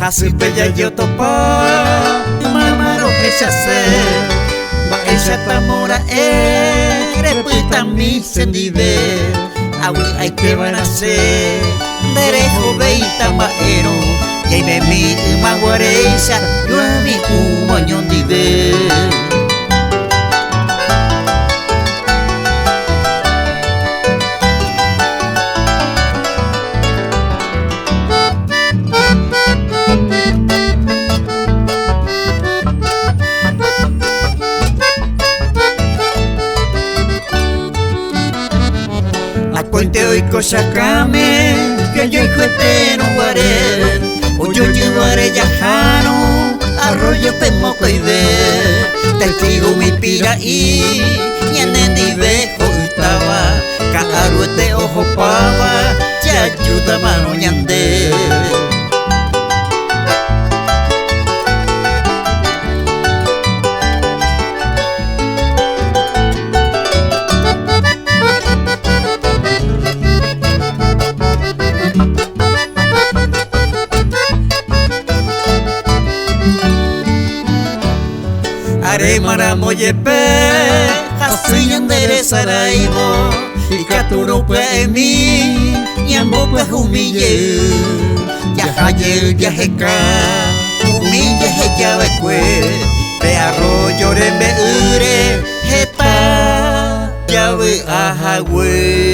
Hasipeya yo topa mamaro que ya sé va ella tamora repita mi sendive awi hay que van a ser derecho veita maero y me mi maguareisa yo a mi umañón dive. Cuente hoy cosacame que yo hijo no guaré o yo llevaré yajano arroyo pemoco y ve testigo mi pira y en el vejo estaba caruete ojo pava ya ayuda mano ñande. Are maramoyepe, hasuyandere saraibo, y katuro pe mi, yambo pe humille, yahaye yaheka, humille heyabekwe, pe arroyo rembe ure, heta, yabe ahagwe.